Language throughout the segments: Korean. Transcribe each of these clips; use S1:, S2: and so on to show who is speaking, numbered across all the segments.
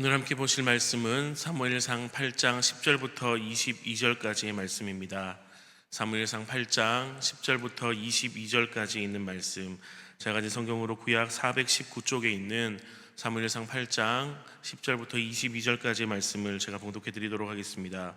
S1: 오늘 함께 보실 말씀은 사무엘상 8장 10절부터 22절까지의 말씀입니다. 사무엘상 8장 10절부터 22절까지 있는 말씀, 제가 가진 성경으로 구약 419쪽에 있는 사무엘상 8장 10절부터 22절까지의 말씀을 제가 봉독해 드리도록 하겠습니다.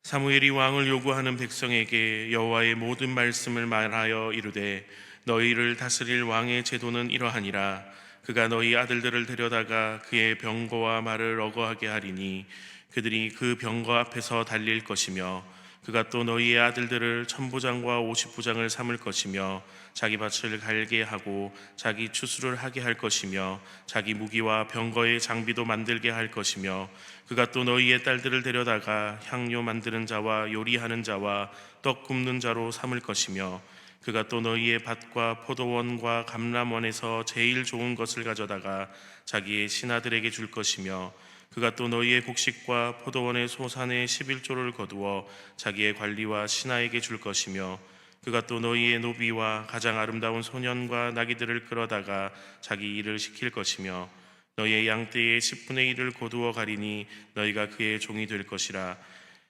S1: 사무엘이 왕을 요구하는 백성에게 여호와의 모든 말씀을 말하여 이르되 너희를 다스릴 왕의 제도는 이러하니라. 그가 너희 아들들을 데려다가 그의 병거와 말을 어거하게 하리니 그들이 그 병거 앞에서 달릴 것이며 그가 또 너희의 아들들을 천부장과 오십부장을 삼을 것이며 자기 밭을 갈게 하고 자기 추수를 하게 할 것이며 자기 무기와 병거의 장비도 만들게 할 것이며 그가 또 너희의 딸들을 데려다가 향료 만드는 자와 요리하는 자와 떡 굽는 자로 삼을 것이며 그가 또 너희의 밭과 포도원과 감람원에서 제일 좋은 것을 가져다가 자기의 신하들에게 줄 것이며 그가 또 너희의 곡식과 포도원의 소산의 11조를 거두어 자기의 관리와 신하에게 줄 것이며 그가 또 너희의 노비와 가장 아름다운 소년과 나귀들을 끌어다가 자기 일을 시킬 것이며 너희의 양떼의 10분의 1을 거두어 가리니 너희가 그의 종이 될 것이라.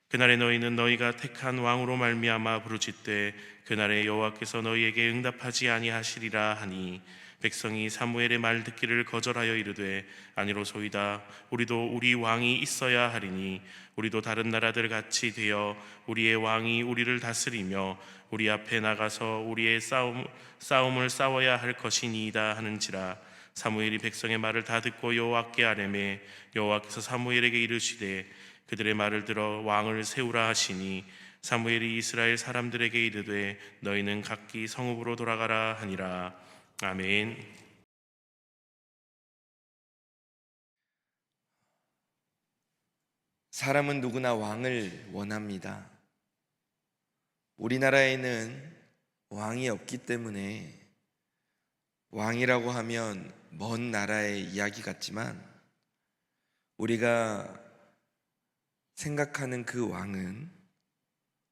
S1: 그날에 너희는 너희가 택한 왕으로 말미암아 부르짖되 그날에 여호와께서 너희에게 응답하지 아니하시리라 하니 백성이 사무엘의 말 듣기를 거절하여 이르되 아니로소이다. 우리도 우리 왕이 있어야 하리니 우리도 다른 나라들 같이 되어 우리의 왕이 우리를 다스리며 우리 앞에 나가서 우리의 싸움을 싸워야 할 것이니이다 하는지라. 사무엘이 백성의 말을 다 듣고 여호와께 아뢰매 여호와께서 사무엘에게 이르시되 그들의 말을 들어 왕을 세우라 하시니 사무엘이 이스라엘 사람들에게 이르되 너희는 각기 성읍으로 돌아가라 하니라. 아멘.
S2: 사람은 누구나 왕을 원합니다. 우리나라에는 왕이 없기 때문에 왕이라고 하면 먼 나라의 이야기 같지만 우리가 생각하는 그 왕은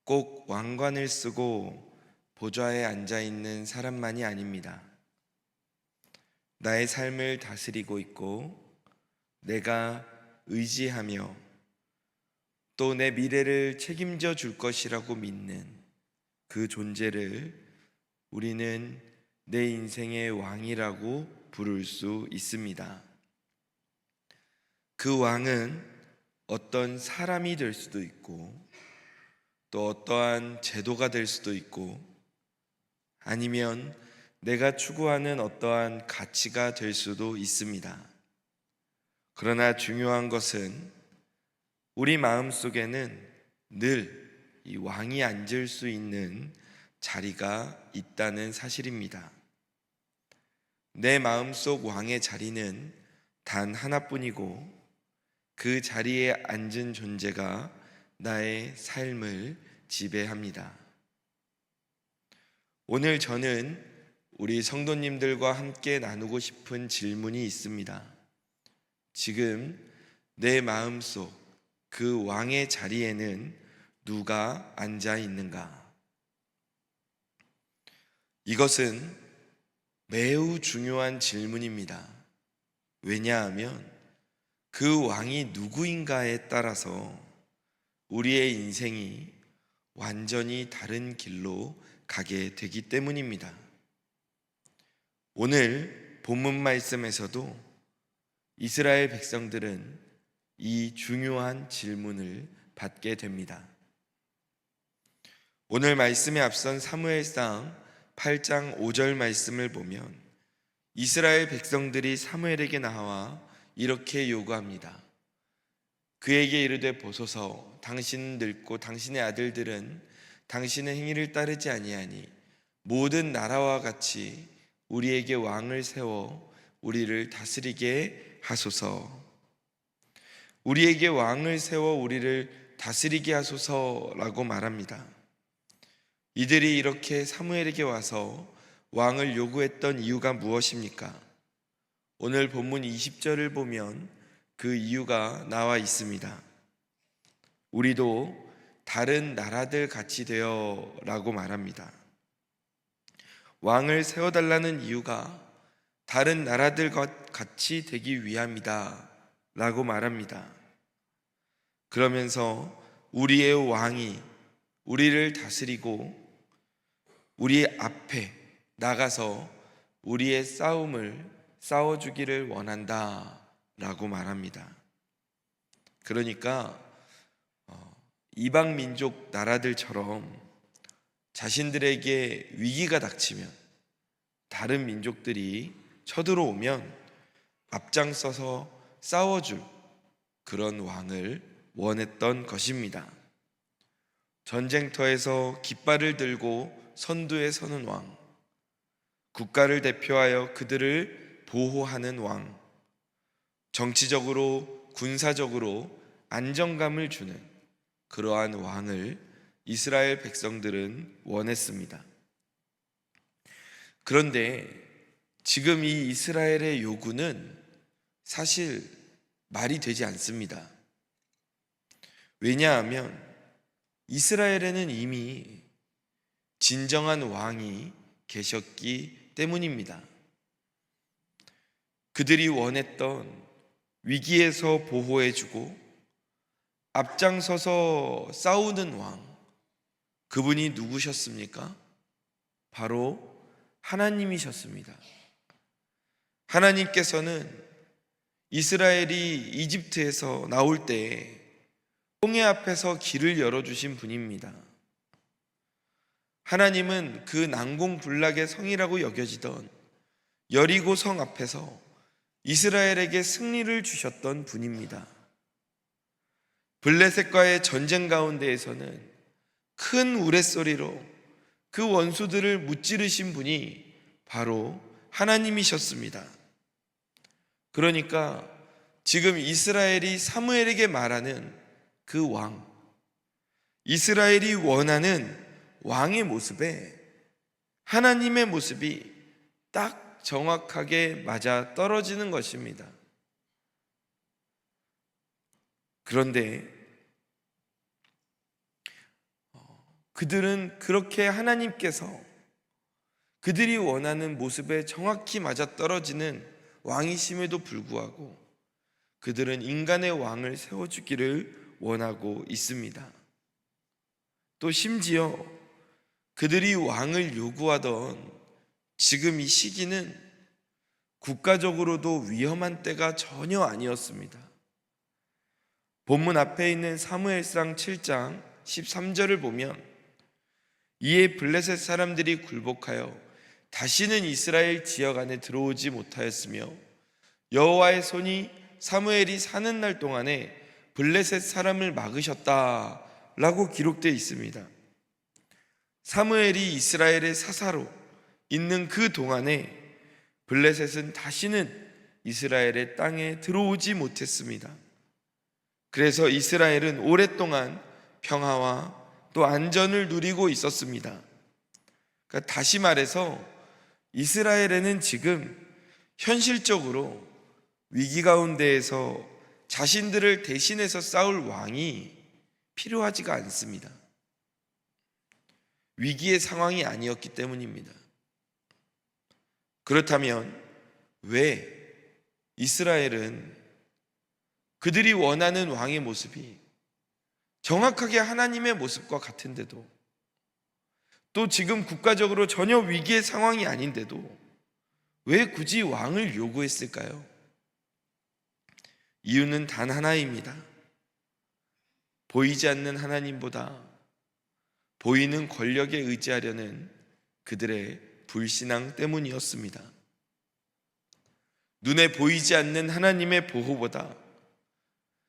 S2: 꼭 왕관을 쓰고 보좌에 앉아 있는 사람만이 아닙니다. 나의 삶을 다스리고 있고 내가 의지하며 또 내 미래를 책임져 줄 것이라고 믿는 그 존재를 우리는 내 인생의 왕이라고 부를 수 있습니다. 그 왕은 어떤 사람이 될 수도 있고 또 어떠한 제도가 될 수도 있고 아니면 내가 추구하는 어떠한 가치가 될 수도 있습니다. 그러나 중요한 것은 우리 마음속에는 늘 이 왕이 앉을 수 있는 자리가 있다는 사실입니다. 내 마음속 왕의 자리는 단 하나뿐이고 그 자리에 앉은 존재가 나의 삶을 지배합니다. 오늘 저는 우리 성도님들과 함께 나누고 싶은 질문이 있습니다. 지금 내 마음속 그 왕의 자리에는 누가 앉아 있는가? 이것은 매우 중요한 질문입니다. 왜냐하면 그 왕이 누구인가에 따라서 우리의 인생이 완전히 다른 길로 가게 되기 때문입니다. 오늘 본문 말씀에서도 이스라엘 백성들은 이 중요한 질문을 받게 됩니다. 오늘 말씀에 앞선 사무엘상 8장 5절 말씀을 보면 이스라엘 백성들이 사무엘에게 나와 이렇게 요구합니다. 그에게 이르되 보소서, 당신은 늙고 당신의 아들들은 당신의 행위를 따르지 아니하니 모든 나라와 같이 우리에게 왕을 세워 우리를 다스리게 하소서. 우리에게 왕을 세워 우리를 다스리게 하소서라고 말합니다. 이들이 이렇게 사무엘에게 와서 왕을 요구했던 이유가 무엇입니까? 오늘 본문 20절을 보면 그 이유가 나와 있습니다. 우리도 다른 나라들 같이 되어 라고 말합니다. 왕을 세워달라는 이유가 다른 나라들과 같이 되기 위함이다 라고 말합니다. 그러면서 우리의 왕이 우리를 다스리고 우리 앞에 나가서 우리의 싸움을 싸워주기를 원한다 라고 말합니다. 그러니까 이방 민족 나라들처럼 자신들에게 위기가 닥치면 다른 민족들이 쳐들어오면 앞장서서 싸워줄 그런 왕을 원했던 것입니다. 전쟁터에서 깃발을 들고 선두에 서는 왕, 국가를 대표하여 그들을 보호하는 왕, 정치적으로 군사적으로 안정감을 주는 그러한 왕을 이스라엘 백성들은 원했습니다. 그런데 지금 이 이스라엘의 요구는 사실 말이 되지 않습니다. 왜냐하면 이스라엘에는 이미 진정한 왕이 계셨기 때문입니다. 그들이 원했던 위기에서 보호해주고 앞장서서 싸우는 왕, 그분이 누구셨습니까? 바로 하나님이셨습니다. 하나님께서는 이스라엘이 이집트에서 나올 때 홍해 앞에서 길을 열어주신 분입니다. 하나님은 그 난공불락의 성이라고 여겨지던 여리고 성 앞에서 이스라엘에게 승리를 주셨던 분입니다. 블레셋과의 전쟁 가운데에서는 큰 우레소리로 그 원수들을 무찌르신 분이 바로 하나님이셨습니다. 그러니까 지금 이스라엘이 사무엘에게 말하는 그 왕, 이스라엘이 원하는 왕의 모습에 하나님의 모습이 딱 정확하게 맞아 떨어지는 것입니다. 그런데 그들은 그렇게 하나님께서 그들이 원하는 모습에 정확히 맞아 떨어지는 왕이심에도 불구하고 그들은 인간의 왕을 세워주기를 원하고 있습니다. 또 심지어 그들이 왕을 요구하던 지금 이 시기는 국가적으로도 위험한 때가 전혀 아니었습니다. 본문 앞에 있는 사무엘상 7장 13절을 보면 이에 블레셋 사람들이 굴복하여 다시는 이스라엘 지역 안에 들어오지 못하였으며 여호와의 손이 사무엘이 사는 날 동안에 블레셋 사람을 막으셨다라고 기록되어 있습니다. 사무엘이 이스라엘의 사사로 있는 그 동안에 블레셋은 다시는 이스라엘의 땅에 들어오지 못했습니다. 그래서 이스라엘은 오랫동안 평화와 또 안전을 누리고 있었습니다. 그러니까 다시 말해서 이스라엘에는 지금 현실적으로 위기 가운데에서 자신들을 대신해서 싸울 왕이 필요하지가 않습니다. 위기의 상황이 아니었기 때문입니다. 그렇다면 왜 이스라엘은 그들이 원하는 왕의 모습이 정확하게 하나님의 모습과 같은데도 또 지금 국가적으로 전혀 위기의 상황이 아닌데도 왜 굳이 왕을 요구했을까요? 이유는 단 하나입니다. 보이지 않는 하나님보다 보이는 권력에 의지하려는 그들의 불신앙 때문이었습니다. 눈에 보이지 않는 하나님의 보호보다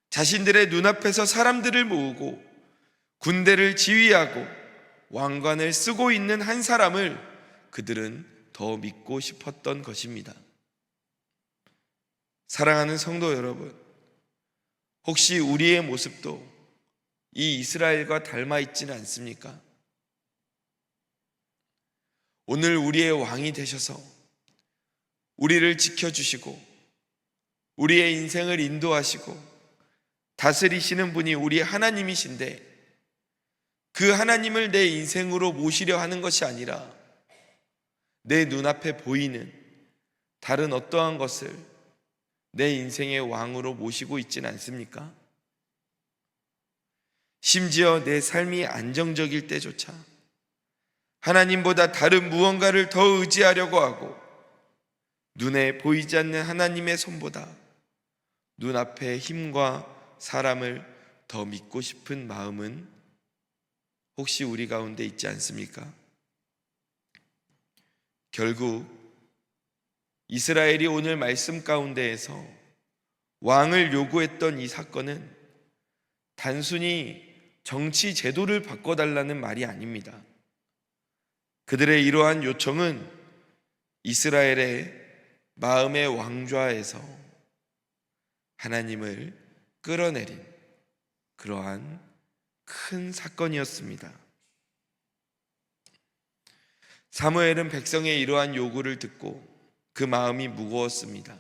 S2: 자신들의 눈앞에서 사람들을 모으고 군대를 지휘하고 왕관을 쓰고 있는 한 사람을 그들은 더 믿고 싶었던 것입니다. 사랑하는 성도 여러분, 혹시 우리의 모습도 이 이스라엘과 닮아 있지는 않습니까? 오늘 우리의 왕이 되셔서 우리를 지켜주시고 우리의 인생을 인도하시고 다스리시는 분이 우리 하나님이신데 그 하나님을 내 인생으로 모시려 하는 것이 아니라 내 눈앞에 보이는 다른 어떠한 것을 내 인생의 왕으로 모시고 있진 않습니까? 심지어 내 삶이 안정적일 때조차 하나님보다 다른 무언가를 더 의지하려고 하고 눈에 보이지 않는 하나님의 손보다 눈앞의 힘과 사람을 더 믿고 싶은 마음은 혹시 우리 가운데 있지 않습니까? 결국 이스라엘이 오늘 말씀 가운데에서 왕을 요구했던 이 사건은 단순히 정치 제도를 바꿔달라는 말이 아닙니다. 그들의 이러한 요청은 이스라엘의 마음의 왕좌에서 하나님을 끌어내린 그러한 큰 사건이었습니다. 사무엘은 백성의 이러한 요구를 듣고 그 마음이 무거웠습니다.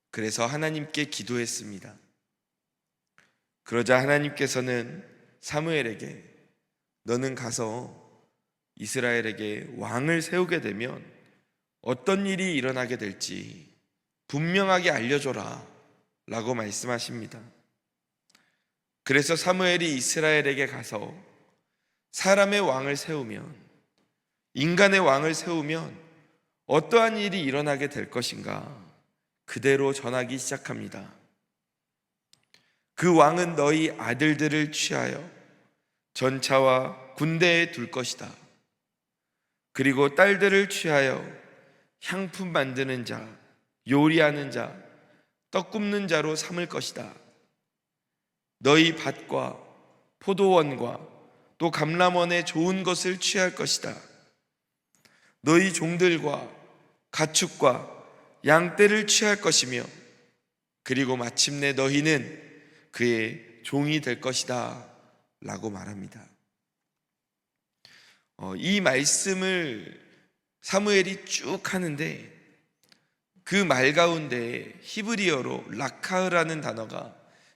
S2: 그래서 하나님께 기도했습니다. 그러자 하나님께서는 사무엘에게 너는 가서 이스라엘에게 왕을 세우게 되면 어떤 일이 일어나게 될지 분명하게 알려줘라 라고 말씀하십니다. 그래서 사무엘이 이스라엘에게 가서 사람의 왕을 세우면, 인간의 왕을 세우면 어떠한 일이 일어나게 될 것인가 그대로 전하기 시작합니다. 그 왕은 너희 아들들을 취하여 전차와 군대에 둘 것이다. 그리고 딸들을 취하여 향품 만드는 자, 요리하는 자, 떡 굽는 자로 삼을 것이다. 너희 밭과 포도원과 또 감람원의 좋은 것을 취할 것이다. 너희 종들과 가축과 양떼를 취할 것이며 그리고 마침내 너희는 그의 종이 될 것이다 라고 말합니다. 이 말씀을 사무엘이 쭉 하는데 그 말 가운데 히브리어로 라카흐라는 단어가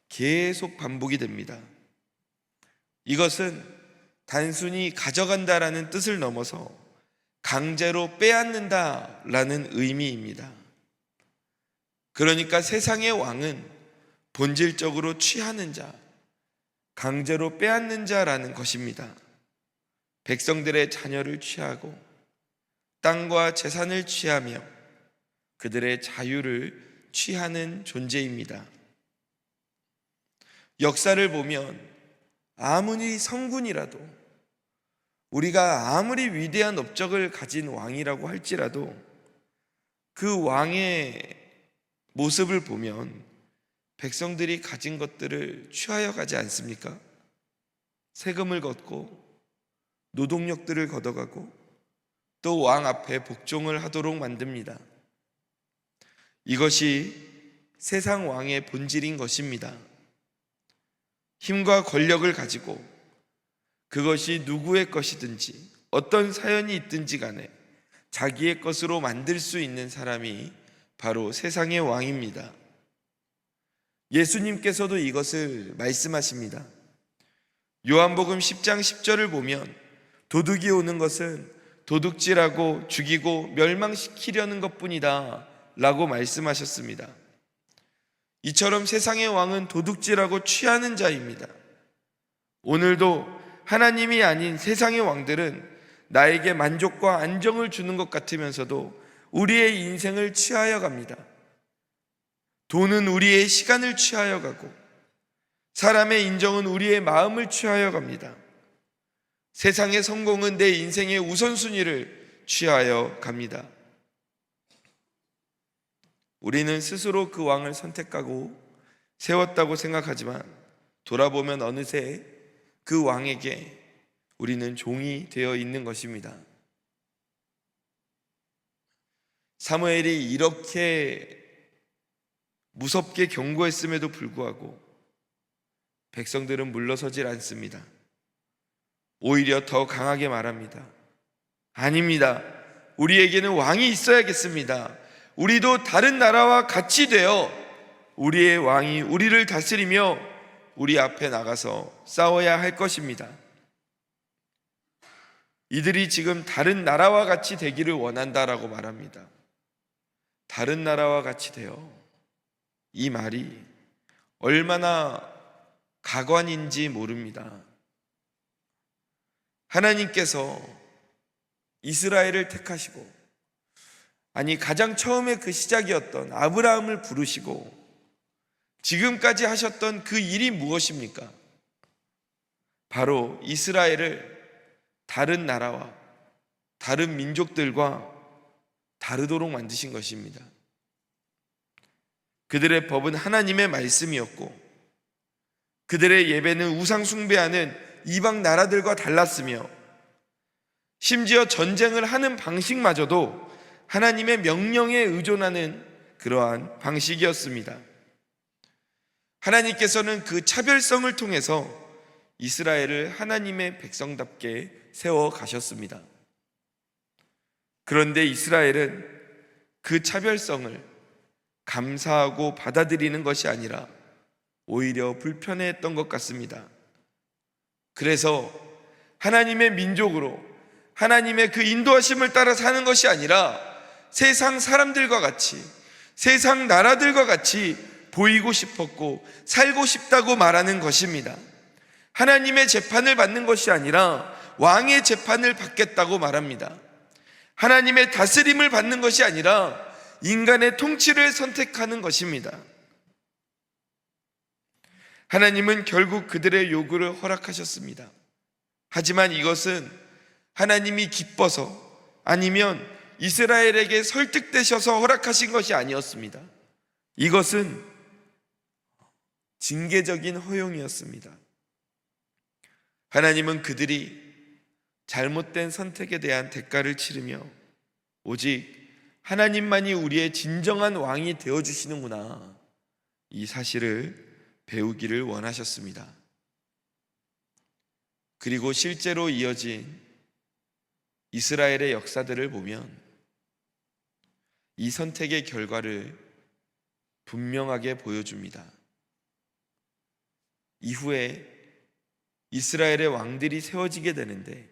S2: 계속 반복이 됩니다. 이것은 단순히 가져간다라는 뜻을 넘어서 강제로 빼앗는다라는 의미입니다. 그러니까 세상의 왕은 본질적으로 취하는 자, 강제로 빼앗는 자라는 것입니다. 백성들의 자녀를 취하고 땅과 재산을 취하며 그들의 자유를 취하는 존재입니다. 역사를 보면 아무리 성군이라도, 우리가 아무리 위대한 업적을 가진 왕이라고 할지라도 그 왕의 모습을 보면 백성들이 가진 것들을 취하여 가지 않습니까? 세금을 걷고 노동력들을 걷어가고 또 왕 앞에 복종을 하도록 만듭니다. 이것이 세상 왕의 본질인 것입니다. 힘과 권력을 가지고 그것이 누구의 것이든지 어떤 사연이 있든지 간에 자기의 것으로 만들 수 있는 사람이 바로 세상의 왕입니다. 예수님께서도 이것을 말씀하십니다. 요한복음 10장 10절을 보면 도둑이 오는 것은 도둑질하고 죽이고 멸망시키려는 것뿐이다 라고 말씀하셨습니다. 이처럼 세상의 왕은 도둑질하고 취하는 자입니다. 오늘도 하나님이 아닌 세상의 왕들은 나에게 만족과 안정을 주는 것 같으면서도 우리의 인생을 취하여 갑니다. 돈은 우리의 시간을 취하여 가고 사람의 인정은 우리의 마음을 취하여 갑니다. 세상의 성공은 내 인생의 우선순위를 취하여 갑니다. 우리는 스스로 그 왕을 선택하고 세웠다고 생각하지만 돌아보면 어느새 그 왕에게 우리는 종이 되어 있는 것입니다. 사무엘이 이렇게 무섭게 경고했음에도 불구하고 백성들은 물러서질 않습니다. 오히려 더 강하게 말합니다. 아닙니다. 우리에게는 왕이 있어야겠습니다. 우리도 다른 나라와 같이 되어 우리의 왕이 우리를 다스리며 우리 앞에 나가서 싸워야 할 것입니다. 이들이 지금 다른 나라와 같이 되기를 원한다라고 말합니다. 다른 나라와 같이 되어 이 말이 얼마나 가관인지 모릅니다. 하나님께서 이스라엘을 택하시고, 아니 가장 처음에 그 시작이었던 아브라함을 부르시고 지금까지 하셨던 그 일이 무엇입니까? 바로 이스라엘을 다른 나라와 다른 민족들과 다르도록 만드신 것입니다. 그들의 법은 하나님의 말씀이었고, 그들의 예배는 우상 숭배하는 이방 나라들과 달랐으며, 심지어 전쟁을 하는 방식마저도 하나님의 명령에 의존하는 그러한 방식이었습니다. 하나님께서는 그 차별성을 통해서 이스라엘을 하나님의 백성답게 세워 가셨습니다. 그런데 이스라엘은 그 차별성을 감사하고 받아들이는 것이 아니라 오히려 불편해했던 것 같습니다. 그래서 하나님의 민족으로 하나님의 그 인도하심을 따라 사는 것이 아니라 세상 사람들과 같이, 세상 나라들과 같이 보이고 싶었고 살고 싶다고 말하는 것입니다. 하나님의 재판을 받는 것이 아니라 왕의 재판을 받겠다고 말합니다. 하나님의 다스림을 받는 것이 아니라 인간의 통치를 선택하는 것입니다. 하나님은 결국 그들의 요구를 허락하셨습니다. 하지만 이것은 하나님이 기뻐서, 아니면 이스라엘에게 설득되셔서 허락하신 것이 아니었습니다. 이것은 징계적인 허용이었습니다. 하나님은 그들이 잘못된 선택에 대한 대가를 치르며 오직 하나님만이 우리의 진정한 왕이 되어주시는구나, 이 사실을 배우기를 원하셨습니다. 그리고 실제로 이어진 이스라엘의 역사들을 보면 이 선택의 결과를 분명하게 보여줍니다. 이후에 이스라엘의 왕들이 세워지게 되는데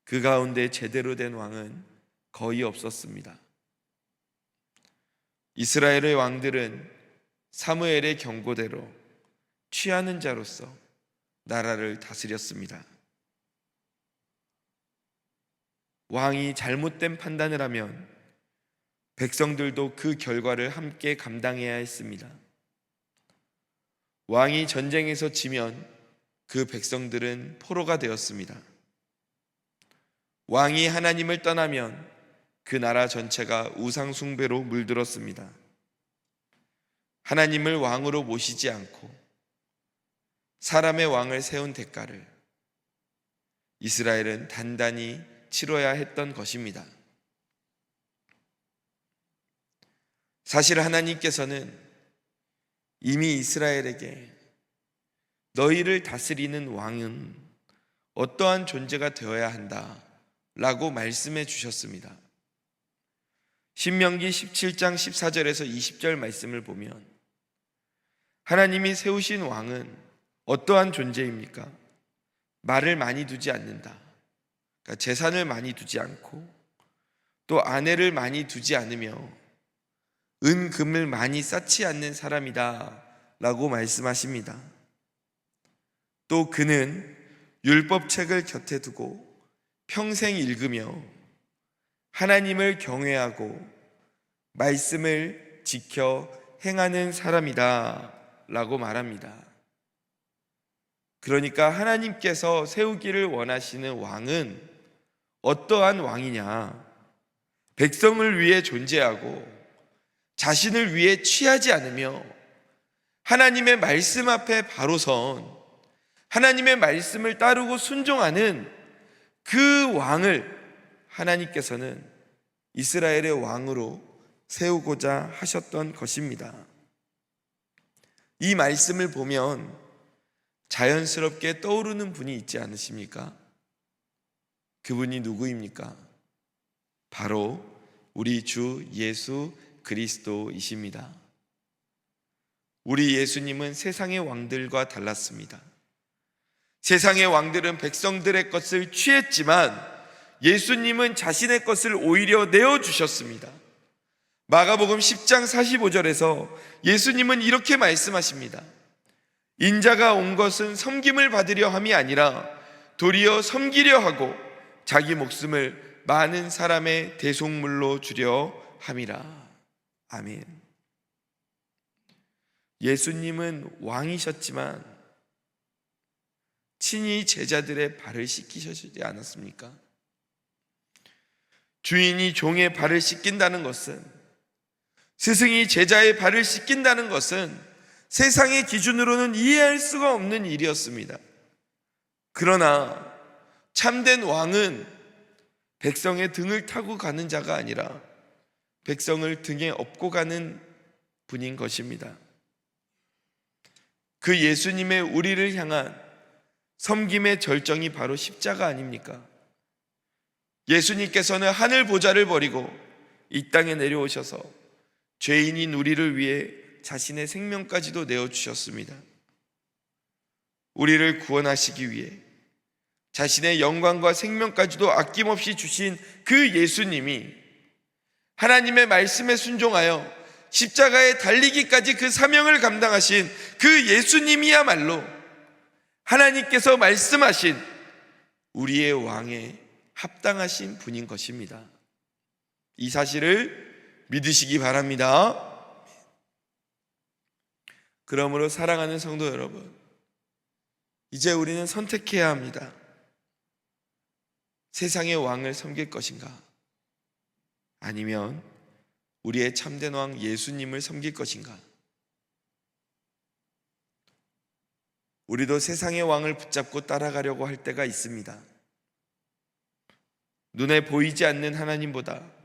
S2: 그 가운데 제대로 된 왕은 거의 없었습니다. 이스라엘의 왕들은 사무엘의 경고대로 취하는 자로서 나라를 다스렸습니다. 왕이 잘못된 판단을 하면 백성들도 그 결과를 함께 감당해야 했습니다. 왕이 전쟁에서 지면 그 백성들은 포로가 되었습니다. 왕이 하나님을 떠나면 그 나라 전체가 우상 숭배로 물들었습니다. 하나님을 왕으로 모시지 않고 사람의 왕을 세운 대가를 이스라엘은 단단히 치러야 했던 것입니다. 사실 하나님께서는 이미 이스라엘에게 너희를 다스리는 왕은 어떠한 존재가 되어야 한다 라고 말씀해 주셨습니다. 신명기 17장 14절에서 20절 말씀을 보면 하나님이 세우신 왕은 어떠한 존재입니까? 말을 많이 두지 않는다. 그러니까 재산을 많이 두지 않고 또 아내를 많이 두지 않으며 은금을 많이 쌓지 않는 사람이다 라고 말씀하십니다. 또 그는 율법책을 곁에 두고 평생 읽으며 하나님을 경외하고 말씀을 지켜 행하는 사람이다 라고 말합니다. 그러니까 하나님께서 세우기를 원하시는 왕은 어떠한 왕이냐? 백성을 위해 존재하고 자신을 위해 취하지 않으며 하나님의 말씀 앞에 바로 선 하나님의 말씀을 따르고 순종하는 그 왕을 하나님께서는 이스라엘의 왕으로 세우고자 하셨던 것입니다. 이 말씀을 보면 자연스럽게 떠오르는 분이 있지 않으십니까? 그분이 누구입니까? 바로 우리 주 예수 그리스도이십니다. 우리 예수님은 세상의 왕들과 달랐습니다. 세상의 왕들은 백성들의 것을 취했지만 예수님은 자신의 것을 오히려 내어주셨습니다. 마가복음 10장 45절에서 예수님은 이렇게 말씀하십니다. 인자가 온 것은 섬김을 받으려 함이 아니라 도리어 섬기려 하고 자기 목숨을 많은 사람의 대속물로 주려 함이라. 아멘. 예수님은 왕이셨지만 친히 제자들의 발을 씻기시지 않았습니까? 주인이 종의 발을 씻긴다는 것은, 스승이 제자의 발을 씻긴다는 것은 세상의 기준으로는 이해할 수가 없는 일이었습니다. 그러나 참된 왕은 백성의 등을 타고 가는 자가 아니라 백성을 등에 업고 가는 분인 것입니다. 그 예수님의 우리를 향한 섬김의 절정이 바로 십자가 아닙니까? 예수님께서는 하늘 보좌를 버리고 이 땅에 내려오셔서 죄인인 우리를 위해 자신의 생명까지도 내어주셨습니다. 우리를 구원하시기 위해 자신의 영광과 생명까지도 아낌없이 주신 그 예수님이 하나님의 말씀에 순종하여 십자가에 달리기까지 그 사명을 감당하신 그 예수님이야말로 하나님께서 말씀하신 우리의 왕에 합당하신 분인 것입니다. 이 사실을 믿으시기 바랍니다. 그러므로 사랑하는 성도 여러분, 이제 우리는 선택해야 합니다. 세상의 왕을 섬길 것인가? 아니면 우리의 참된 왕 예수님을 섬길 것인가? 우리도 세상의 왕을 붙잡고 따라가려고 할 때가 있습니다. 눈에 보이지 않는 하나님보다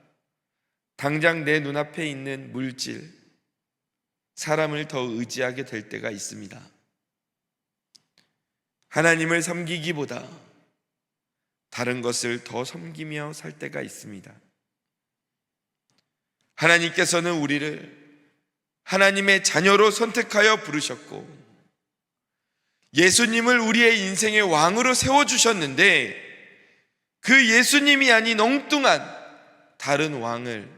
S2: 당장 내 눈앞에 있는 물질, 사람을 더 의지하게 될 때가 있습니다. 하나님을 섬기기보다 다른 것을 더 섬기며 살 때가 있습니다. 하나님께서는 우리를 하나님의 자녀로 선택하여 부르셨고 예수님을 우리의 인생의 왕으로 세워주셨는데 그 예수님이 아닌 엉뚱한 다른 왕을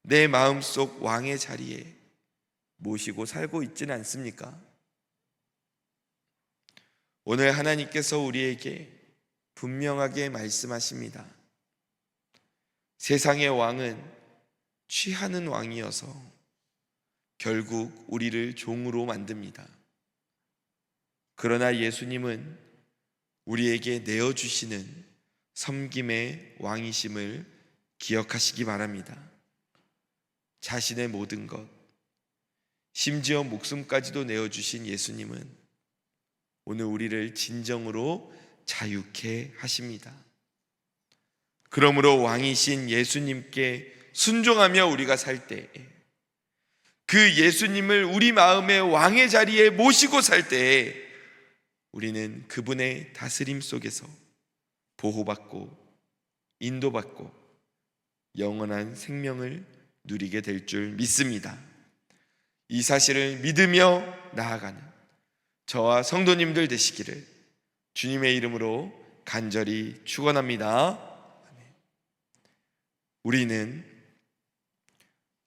S2: 내 마음속 왕의 자리에 모시고 살고 있지는 않습니까? 오늘 하나님께서 우리에게 분명하게 말씀하십니다. 세상의 왕은 취하는 왕이어서 결국 우리를 종으로 만듭니다. 그러나 예수님은 우리에게 내어주시는 섬김의 왕이심을 기억하시기 바랍니다. 자신의 모든 것, 심지어 목숨까지도 내어주신 예수님은 오늘 우리를 진정으로 자유케 하십니다. 그러므로 왕이신 예수님께 순종하며 우리가 살 때, 그 예수님을 우리 마음의 왕의 자리에 모시고 살 때에 우리는 그분의 다스림 속에서 보호받고 인도받고 영원한 생명을 누리게 될 줄 믿습니다. 이 사실을 믿으며 나아가는 저와 성도님들 되시기를 주님의 이름으로 간절히 축원합니다. 우리는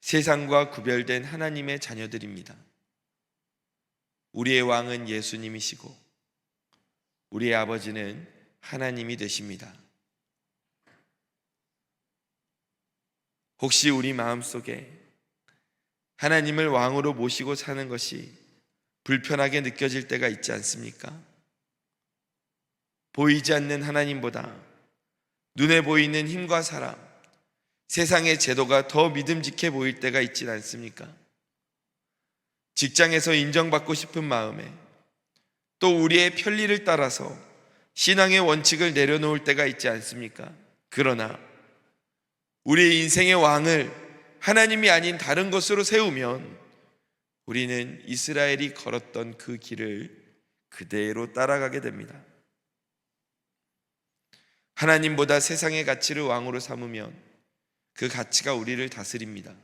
S2: 세상과 구별된 하나님의 자녀들입니다. 우리의 왕은 예수님이시고 우리의 아버지는 하나님이 되십니다. 혹시 우리 마음속에 하나님을 왕으로 모시고 사는 것이 불편하게 느껴질 때가 있지 않습니까? 보이지 않는 하나님보다 눈에 보이는 힘과 사람, 세상의 제도가 더 믿음직해 보일 때가 있지 않습니까? 직장에서 인정받고 싶은 마음에 또 우리의 편리를 따라서 신앙의 원칙을 내려놓을 때가 있지 않습니까? 그러나 우리의 인생의 왕을 하나님이 아닌 다른 것으로 세우면 우리는 이스라엘이 걸었던 그 길을 그대로 따라가게 됩니다. 하나님보다 세상의 가치를 왕으로 삼으면 그 가치가 우리를 다스립니다.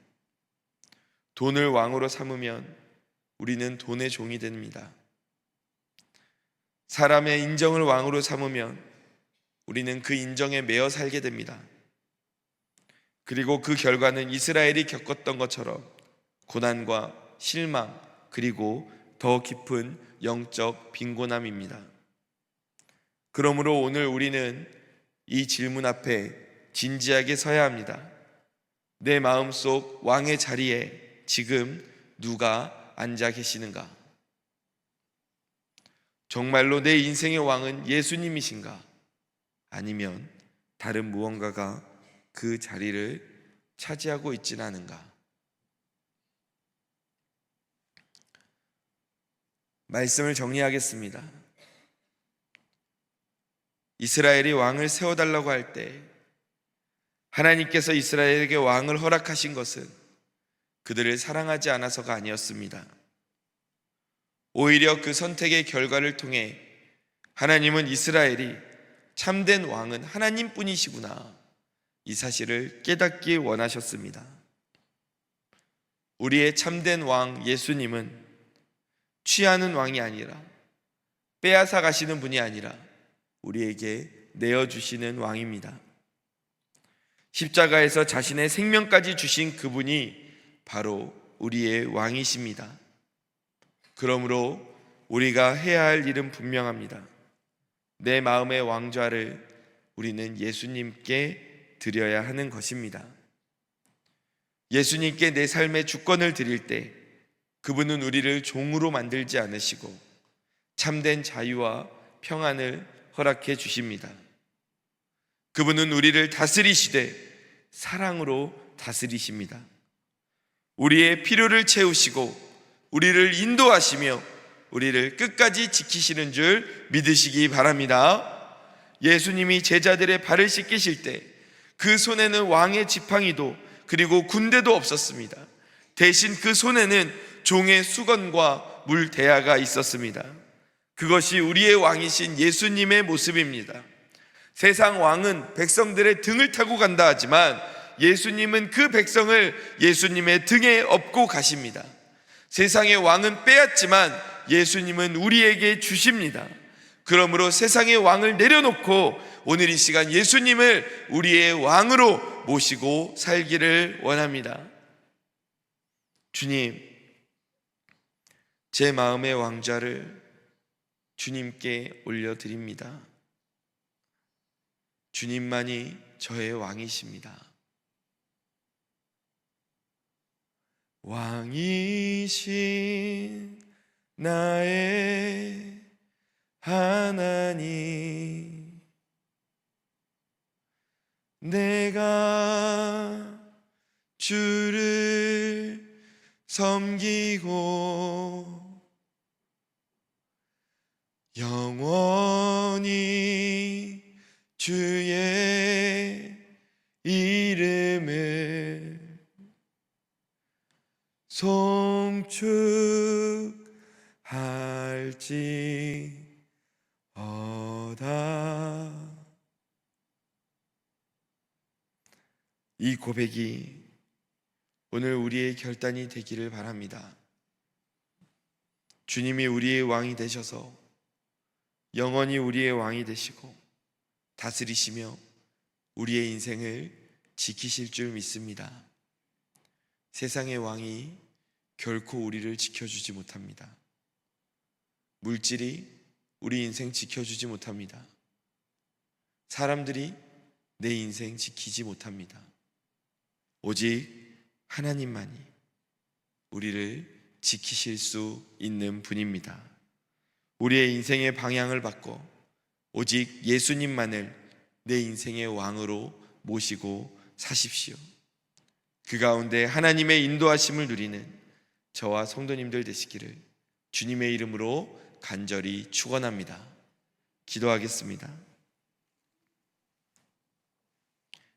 S2: 돈을 왕으로 삼으면 우리는 돈의 종이 됩니다. 사람의 인정을 왕으로 삼으면 우리는 그 인정에 매여 살게 됩니다. 그리고 그 결과는 이스라엘이 겪었던 것처럼 고난과 실망, 그리고 더 깊은 영적 빈곤함입니다. 그러므로 오늘 우리는 이 질문 앞에 진지하게 서야 합니다. 내 마음속 왕의 자리에 지금 누가 앉아 계시는가? 정말로 내 인생의 왕은 예수님이신가? 아니면 다른 무언가가 그 자리를 차지하고 있지는 않은가? 말씀을 정리하겠습니다. 이스라엘이 왕을 세워달라고 할 때 하나님께서 이스라엘에게 왕을 허락하신 것은 그들을 사랑하지 않아서가 아니었습니다. 오히려 그 선택의 결과를 통해 하나님은 이스라엘이 참된 왕은 하나님뿐이시구나, 이 사실을 깨닫기 원하셨습니다. 우리의 참된 왕 예수님은 취하는 왕이 아니라, 빼앗아 가시는 분이 아니라 우리에게 내어주시는 왕입니다. 십자가에서 자신의 생명까지 주신 그분이 바로 우리의 왕이십니다. 그러므로 우리가 해야 할 일은 분명합니다. 내 마음의 왕좌를 우리는 예수님께 드려야 하는 것입니다. 예수님께 내 삶의 주권을 드릴 때 그분은 우리를 종으로 만들지 않으시고 참된 자유와 평안을 허락해 주십니다. 그분은 우리를 다스리시되 사랑으로 다스리십니다. 우리의 필요를 채우시고 우리를 인도하시며 우리를 끝까지 지키시는 줄 믿으시기 바랍니다. 예수님이 제자들의 발을 씻기실 때 그 손에는 왕의 지팡이도 그리고 군대도 없었습니다. 대신 그 손에는 종의 수건과 물대야가 있었습니다. 그것이 우리의 왕이신 예수님의 모습입니다. 세상 왕은 백성들의 등을 타고 간다 하지만 예수님은 그 백성을 예수님의 등에 업고 가십니다. 세상의 왕은 빼앗지만 예수님은 우리에게 주십니다. 그러므로 세상의 왕을 내려놓고 오늘 이 시간 예수님을 우리의 왕으로 모시고 살기를 원합니다. 주님, 제 마음의 왕좌를 주님께 올려드립니다. 주님만이 저의 왕이십니다. 왕이신 나의 하나님, 내가 주를 섬기고 영원히 주의 이름을 송축할지어다. 이 고백이 오늘 우리의 결단이 되기를 바랍니다. 주님이 우리의 왕이 되셔서 영원히 우리의 왕이 되시고 다스리시며 우리의 인생을 지키실 줄 믿습니다. 세상의 왕이 결코 우리를 지켜주지 못합니다. 물질이 우리 인생 지켜주지 못합니다. 사람들이 내 인생 지키지 못합니다. 오직 하나님만이 우리를 지키실 수 있는 분입니다. 우리의 인생의 방향을 바꿔 오직 예수님만을 내 인생의 왕으로 모시고 사십시오. 그 가운데 하나님의 인도하심을 누리는 저와 성도님들 되시기를 주님의 이름으로 간절히 축원합니다. 기도하겠습니다.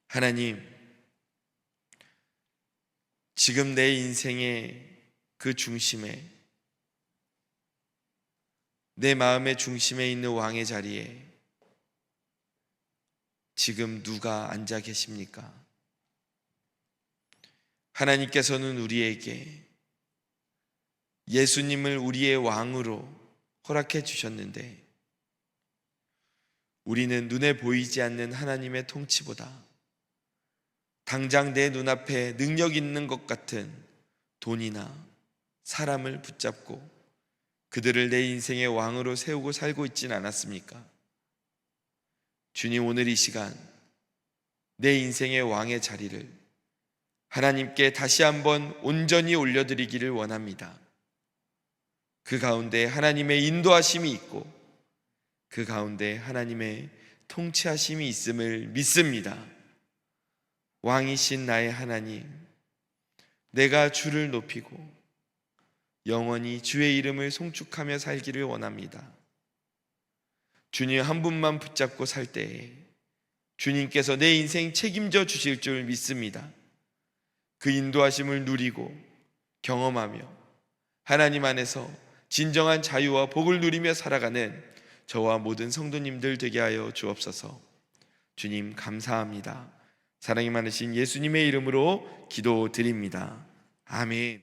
S2: 하나님, 지금 내 인생의 그 중심에, 내 마음의 중심에 있는 왕의 자리에 지금 누가 앉아 계십니까? 하나님께서는 우리에게 예수님을 우리의 왕으로 허락해 주셨는데 우리는 눈에 보이지 않는 하나님의 통치보다 당장 내 눈앞에 능력 있는 것 같은 돈이나 사람을 붙잡고 그들을 내 인생의 왕으로 세우고 살고 있진 않았습니까? 주님, 오늘 이 시간 내 인생의 왕의 자리를 하나님께 다시 한번 온전히 올려드리기를 원합니다. 그 가운데 하나님의 인도하심이 있고 그 가운데 하나님의 통치하심이 있음을 믿습니다. 왕이신 나의 하나님, 내가 주를 높이고 영원히 주의 이름을 송축하며 살기를 원합니다. 주님 한 분만 붙잡고 살 때에 주님께서 내 인생 책임져 주실 줄 믿습니다. 그 인도하심을 누리고 경험하며 하나님 안에서 진정한 자유와 복을 누리며 살아가는 저와 모든 성도님들 되게 하여 주옵소서. 주님 감사합니다. 사랑이 많으신 예수님의 이름으로 기도드립니다. 아멘.